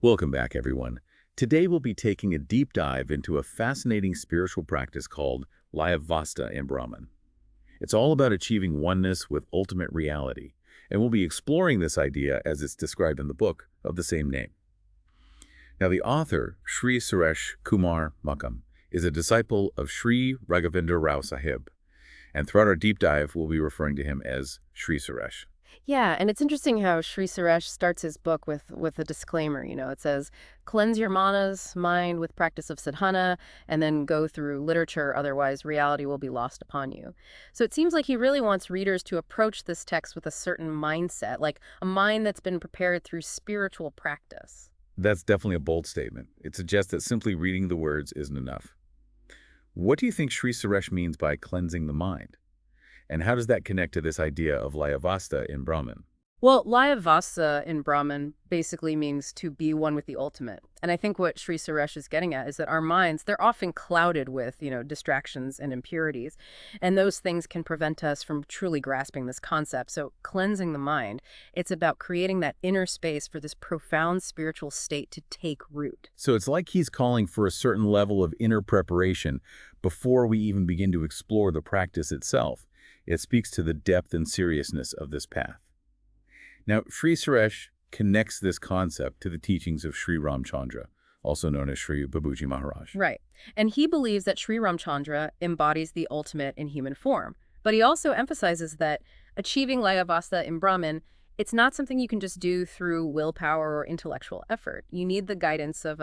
Welcome back, everyone. Today we'll be taking a deep dive into a fascinating spiritual practice called Layavastha in Brahman. It's all about achieving oneness with ultimate reality, and we'll be exploring this idea as it's described in the book of the same name. Now, the author, Shri Suresh Kumar Makam, is a disciple of Shri Raghavendra Rao Sahib, and throughout our deep dive, we'll be referring to him as Shri Suresh. Yeah, and it's interesting how Sri Suresh starts his book with a disclaimer. It says, cleanse your manas, mind with practice of sadhana, and then go through literature, otherwise reality will be lost upon you. So it seems like he really wants readers to approach this text with a certain mindset, like a mind that's been prepared through spiritual practice. That's definitely a bold statement. It suggests that simply reading the words isn't enough. What do you think Sri Suresh means by cleansing the mind? And how does that connect to this idea of Layavastha in Brahman? Well, Layavastha in Brahman basically means to be one with the ultimate. And I think what Sri Suresh is getting at is that our minds, they're often clouded with, distractions and impurities. And those things can prevent us from truly grasping this concept. So cleansing the mind, it's about creating that inner space for this profound spiritual state to take root. So it's like he's calling for a certain level of inner preparation before we even begin to explore the practice itself. It speaks to the depth and seriousness of this path. Now, Sri Suresh connects this concept to the teachings of Shri Ram Chandra, also known as Shri Babuji Maharaj. Right. And he believes that Sri Ram Chandra embodies the ultimate in human form. But he also emphasizes that achieving Layavastha in Brahman, it's not something you can just do through willpower or intellectual effort. You need the guidance of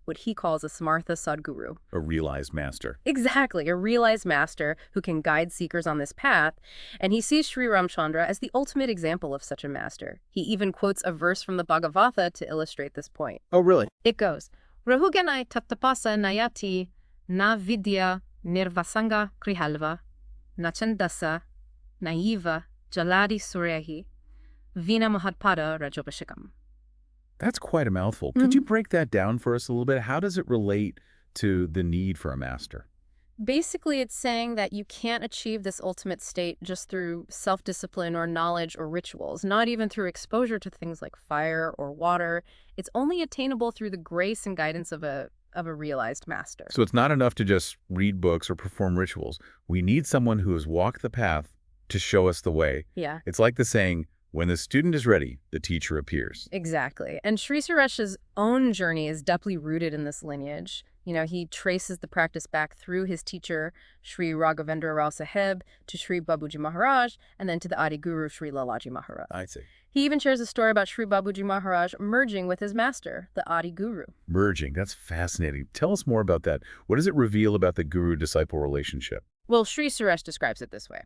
what he calls a Samartha Sadguru. A realized master. Exactly, a realized master who can guide seekers on this path. And he sees Sri Ramchandra as the ultimate example of such a master. He even quotes a verse from the Bhagavata to illustrate this point. Oh, really? It goes, Rahuganai tattapasa nayati na vidya nirvasanga krihalva nachandasa naiva jaladi surehi vina mahatpada rajobashikam. That's quite a mouthful. Could you break that down for us a little bit? How does it relate to the need for a master? Basically, it's saying that you can't achieve this ultimate state just through self-discipline or knowledge or rituals, not even through exposure to things like fire or water. It's only attainable through the grace and guidance of a realized master. So it's not enough to just read books or perform rituals. We need someone who has walked the path to show us the way. Yeah. It's like the saying, when the student is ready, the teacher appears. Exactly. And Sri Suresh's own journey is deeply rooted in this lineage. He traces the practice back through his teacher, Shri Raghavendra Rao Sahib, to Shri Babuji Maharaj, and then to the Adi Guru, Shri Lalaji Maharaj. I see. He even shares a story about Shri Babuji Maharaj merging with his master, the Adi Guru. Merging, that's fascinating. Tell us more about that. What does it reveal about the guru-disciple relationship? Well, Sri Suresh describes it this way.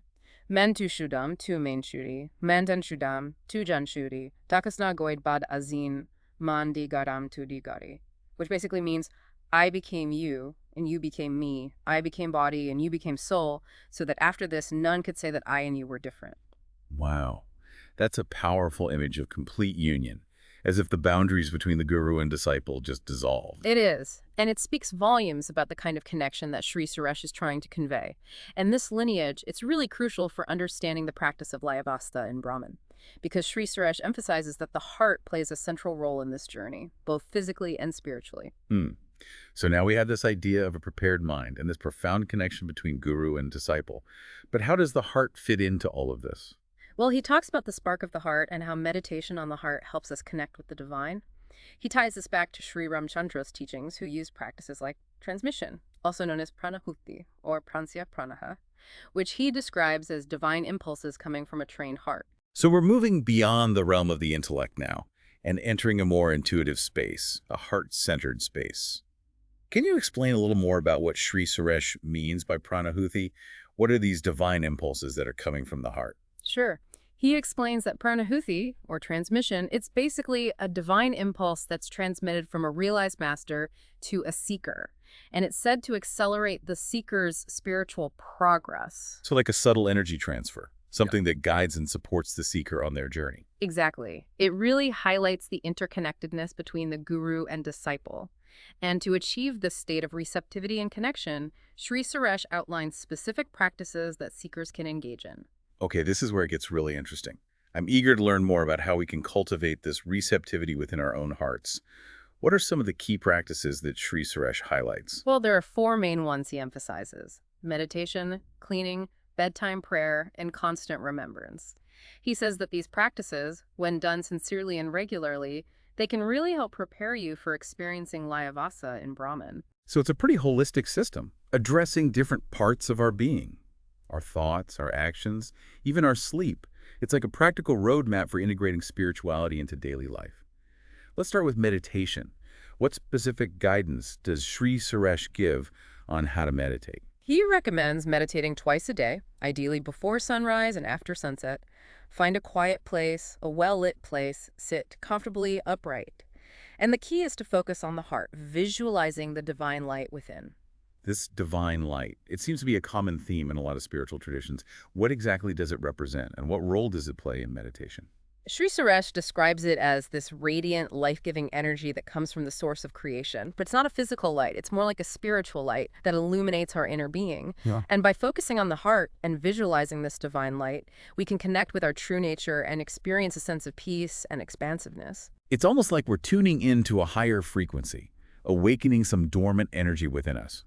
Men tu shudam, tu main shuri, mandan shudam, tu jan shuri, takasna goid bad azin, mandi garam tu di gari. Which basically means, I became you, and you became me. I became body, and you became soul, so that after this, none could say that I and you were different. Wow. That's a powerful image of complete union, as if the boundaries between the guru and disciple just dissolved. It is, and it speaks volumes about the kind of connection that Sri Suresh is trying to convey. And this lineage, it's really crucial for understanding the practice of Layavastha in Brahman, because Sri Suresh emphasizes that the heart plays a central role in this journey, both physically and spiritually. So now we have this idea of a prepared mind and this profound connection between guru and disciple. But how does the heart fit into all of this? Well, he talks about the spark of the heart and how meditation on the heart helps us connect with the divine. He ties this back to Sri Ram Chandra's teachings, who used practices like transmission, also known as pranahuti or pransya pranaha, which he describes as divine impulses coming from a trained heart. So we're moving beyond the realm of the intellect now and entering a more intuitive space, a heart-centered space. Can you explain a little more about what Sri Suresh means by pranahuti? What are these divine impulses that are coming from the heart? Sure. He explains that pranahuti, or transmission, it's basically a divine impulse that's transmitted from a realized master to a seeker. And it's said to accelerate the seeker's spiritual progress. So like a subtle energy transfer, something that guides and supports the seeker on their journey. Exactly. It really highlights the interconnectedness between the guru and disciple. And to achieve this state of receptivity and connection, Sri Suresh outlines specific practices that seekers can engage in. Okay, this is where it gets really interesting. I'm eager to learn more about how we can cultivate this receptivity within our own hearts. What are some of the key practices that Sri Suresh highlights? Well, there are four main ones he emphasizes: meditation, cleaning, bedtime prayer, and constant remembrance. He says that these practices, when done sincerely and regularly, they can really help prepare you for experiencing Layavastha in Brahman. So it's a pretty holistic system, addressing different parts of our being, our thoughts, our actions, even our sleep. It's like a practical roadmap for integrating spirituality into daily life. Let's start with meditation. What specific guidance does Sri Suresh give on how to meditate? He recommends meditating twice a day, ideally before sunrise and after sunset. Find a quiet place, a well-lit place, sit comfortably upright. And the key is to focus on the heart, visualizing the divine light within. This divine light, it seems to be a common theme in a lot of spiritual traditions. What exactly does it represent, and what role does it play in meditation? Sri Suresh describes it as this radiant, life-giving energy that comes from the source of creation. But it's not a physical light. It's more like a spiritual light that illuminates our inner being. Yeah. And by focusing on the heart and visualizing this divine light, we can connect with our true nature and experience a sense of peace and expansiveness. It's almost like we're tuning into a higher frequency, awakening some dormant energy within us.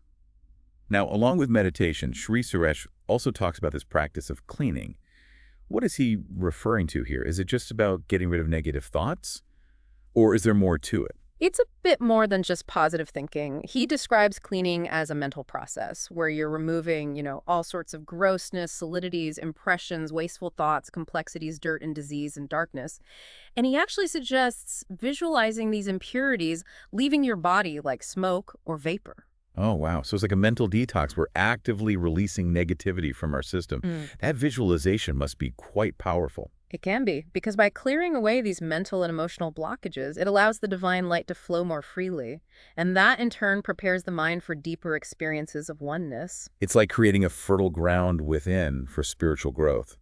Now, along with meditation, Sri Suresh also talks about this practice of cleaning. What is he referring to here? Is it just about getting rid of negative thoughts? Or is there more to it? It's a bit more than just positive thinking. He describes cleaning as a mental process where you're removing, all sorts of grossness, solidities, impressions, wasteful thoughts, complexities, dirt and disease and darkness. And he actually suggests visualizing these impurities leaving your body like smoke or vapor. Oh, wow. So it's like a mental detox. We're actively releasing negativity from our system. That visualization must be quite powerful. It can be, because by clearing away these mental and emotional blockages, it allows the divine light to flow more freely. And that, in turn, prepares the mind for deeper experiences of oneness. It's like creating a fertile ground within for spiritual growth.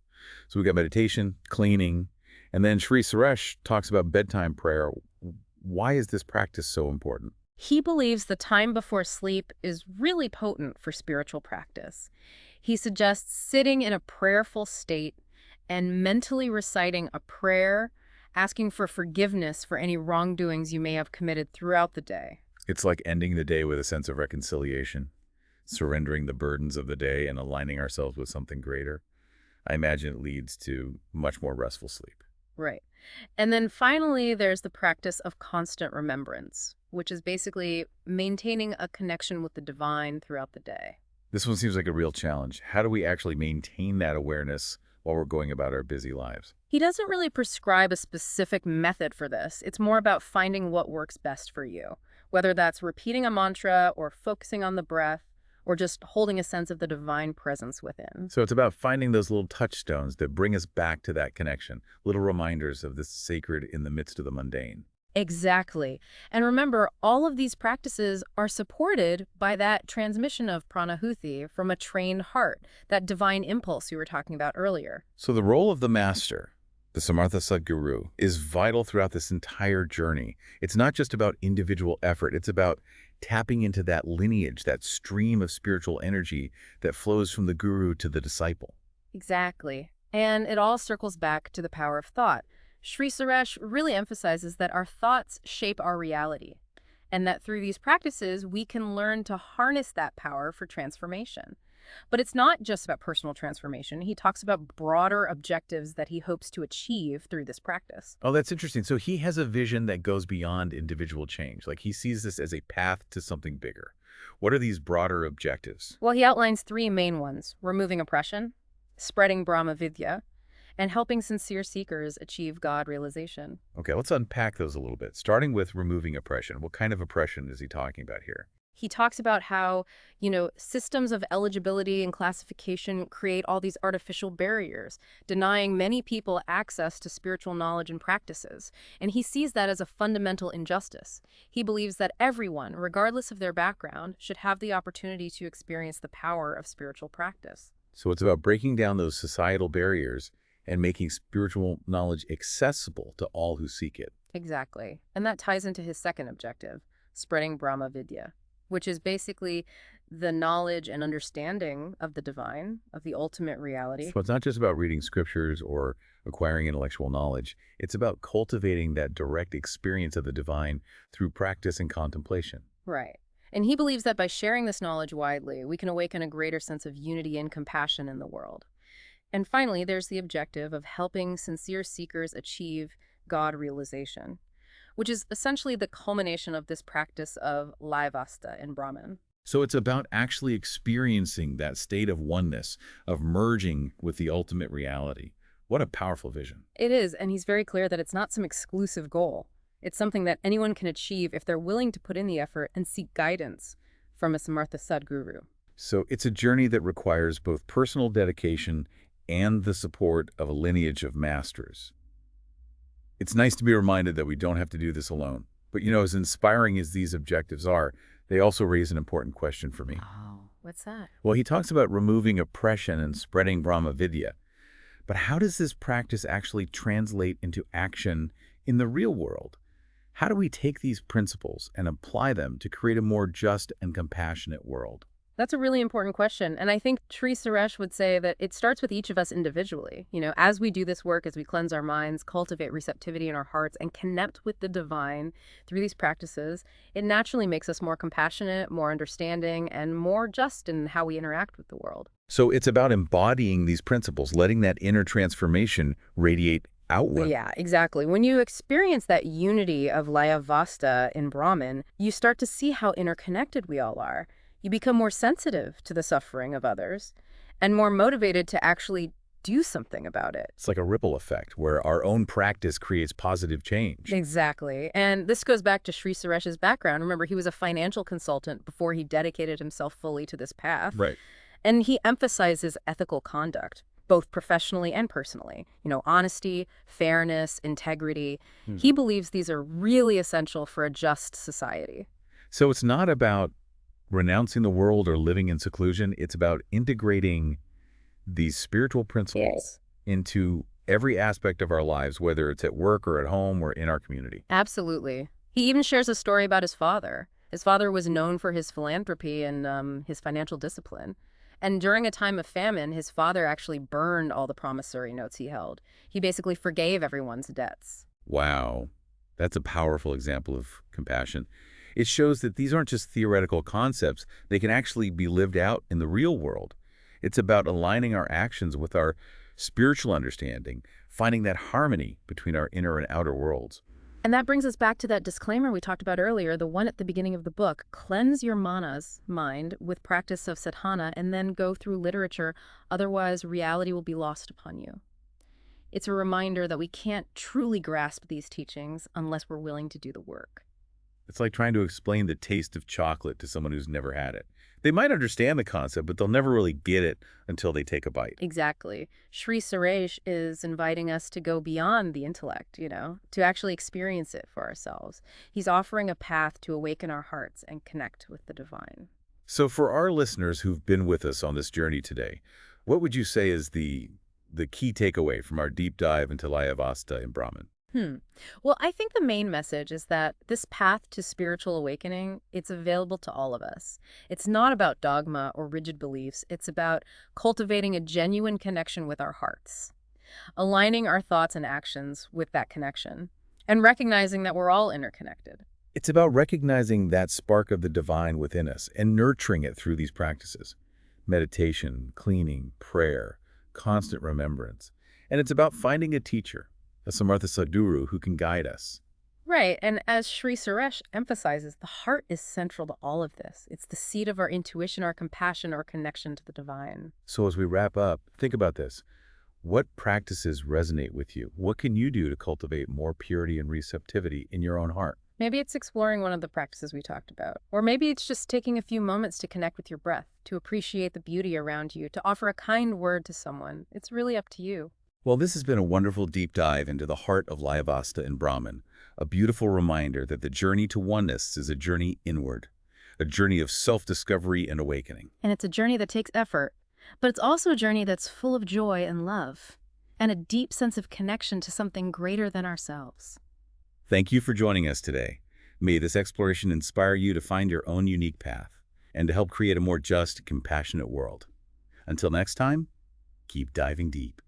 So we've got meditation, cleaning, and then Sri Suresh talks about bedtime prayer. Why is this practice so important? He believes the time before sleep is really potent for spiritual practice. He suggests sitting in a prayerful state and mentally reciting a prayer, asking for forgiveness for any wrongdoings you may have committed throughout the day. It's like ending the day with a sense of reconciliation, surrendering the burdens of the day and aligning ourselves with something greater. I imagine it leads to much more restful sleep. Right. And then finally, there's the practice of constant remembrance, which is basically maintaining a connection with the divine throughout the day. This one seems like a real challenge. How do we actually maintain that awareness while we're going about our busy lives? He doesn't really prescribe a specific method for this. It's more about finding what works best for you, whether that's repeating a mantra or focusing on the breath or just holding a sense of the divine presence within. So it's about finding those little touchstones that bring us back to that connection, little reminders of this sacred in the midst of the mundane. Exactly. And remember, all of these practices are supported by that transmission of pranahuti from a trained heart, that divine impulse you were talking about earlier. So the role of the master, the Samartha Sadguru, is vital throughout this entire journey. It's not just about individual effort. It's about tapping into that lineage, that stream of spiritual energy that flows from the guru to the disciple. Exactly. And it all circles back to the power of thought. Sri Suresh really emphasizes that our thoughts shape our reality, and that through these practices, we can learn to harness that power for transformation. But it's not just about personal transformation. He talks about broader objectives that he hopes to achieve through this practice. Oh, that's interesting. So he has a vision that goes beyond individual change. Like he sees this as a path to something bigger. What are these broader objectives? Well, he outlines three main ones: removing oppression, spreading Brahma Vidya, and helping sincere seekers achieve God realization. Okay, let's unpack those a little bit. Starting with removing oppression. What kind of oppression is he talking about here? He talks about how, systems of eligibility and classification create all these artificial barriers, denying many people access to spiritual knowledge and practices. And he sees that as a fundamental injustice. He believes that everyone, regardless of their background, should have the opportunity to experience the power of spiritual practice. So it's about breaking down those societal barriers and making spiritual knowledge accessible to all who seek it. Exactly. And that ties into his second objective: spreading Brahma Vidya. which is basically the knowledge and understanding of the divine, of the ultimate reality. So it's not just about reading scriptures or acquiring intellectual knowledge. It's about cultivating that direct experience of the divine through practice and contemplation. Right. And he believes that by sharing this knowledge widely, we can awaken a greater sense of unity and compassion in the world. And finally, there's the objective of helping sincere seekers achieve God realization, which is essentially the culmination of this practice of Layavastha in Brahman. So it's about actually experiencing that state of oneness, of merging with the ultimate reality. What a powerful vision. It is, and he's very clear that it's not some exclusive goal. It's something that anyone can achieve if they're willing to put in the effort and seek guidance from a Samartha Sadguru. So it's a journey that requires both personal dedication and the support of a lineage of masters. It's nice to be reminded that we don't have to do this alone. But as inspiring as these objectives are, they also raise an important question for me. Oh, what's that? Well, he talks about removing oppression and spreading Brahma Vidya. But how does this practice actually translate into action in the real world? How do we take these principles and apply them to create a more just and compassionate world? That's a really important question. And I think Sri Suresh would say that it starts with each of us individually. As we do this work, as we cleanse our minds, cultivate receptivity in our hearts, and connect with the divine through these practices, it naturally makes us more compassionate, more understanding, and more just in how we interact with the world. So it's about embodying these principles, letting that inner transformation radiate outward. Yeah, exactly. When you experience that unity of Layavastha in Brahman, you start to see how interconnected we all are. You become more sensitive to the suffering of others and more motivated to actually do something about it. It's like a ripple effect where our own practice creates positive change. Exactly. And this goes back to Sri Suresh's background. Remember, he was a financial consultant before he dedicated himself fully to this path. Right. And he emphasizes ethical conduct, both professionally and personally. Honesty, fairness, integrity. He believes these are really essential for a just society. So it's not about renouncing the world or living in seclusion. It's about integrating these spiritual principles into every aspect of our lives, whether it's at work or at home or in our community. Absolutely. He even shares a story about his father. His father was known for his philanthropy and his financial discipline. And during a time of famine, his father actually burned all the promissory notes he held. He basically forgave everyone's debts. Wow. That's a powerful example of compassion. It shows that these aren't just theoretical concepts. They can actually be lived out in the real world. It's about aligning our actions with our spiritual understanding, finding that harmony between our inner and outer worlds. And that brings us back to that disclaimer we talked about earlier, the one at the beginning of the book. Cleanse your manas, mind, with practice of sadhana, and then go through literature. Otherwise, reality will be lost upon you. It's a reminder that we can't truly grasp these teachings unless we're willing to do the work. It's like trying to explain the taste of chocolate to someone who's never had it. They might understand the concept, but they'll never really get it until they take a bite. Exactly. Sri Suresh is inviting us to go beyond the intellect, to actually experience it for ourselves. He's offering a path to awaken our hearts and connect with the divine. So for our listeners who've been with us on this journey today, what would you say is the key takeaway from our deep dive into Layavastha in Brahman? Well, I think the main message is that this path to spiritual awakening, it's available to all of us. It's not about dogma or rigid beliefs. It's about cultivating a genuine connection with our hearts, aligning our thoughts and actions with that connection, and recognizing that we're all interconnected. It's about recognizing that spark of the divine within us and nurturing it through these practices. Meditation, cleaning, prayer, constant remembrance. And it's about finding a teacher, a Samartha Sadguru who can guide us. Right, and as Sri Suresh emphasizes, the heart is central to all of this. It's the seat of our intuition, our compassion, our connection to the divine. So as we wrap up, think about this. What practices resonate with you? What can you do to cultivate more purity and receptivity in your own heart? Maybe it's exploring one of the practices we talked about. Or maybe it's just taking a few moments to connect with your breath, to appreciate the beauty around you, to offer a kind word to someone. It's really up to you. Well, this has been a wonderful deep dive into the heart of Layavastha in Brahman, a beautiful reminder that the journey to oneness is a journey inward, a journey of self-discovery and awakening. And it's a journey that takes effort, but it's also a journey that's full of joy and love, and a deep sense of connection to something greater than ourselves. Thank you for joining us today. May this exploration inspire you to find your own unique path and to help create a more just, compassionate world. Until next time, keep diving deep.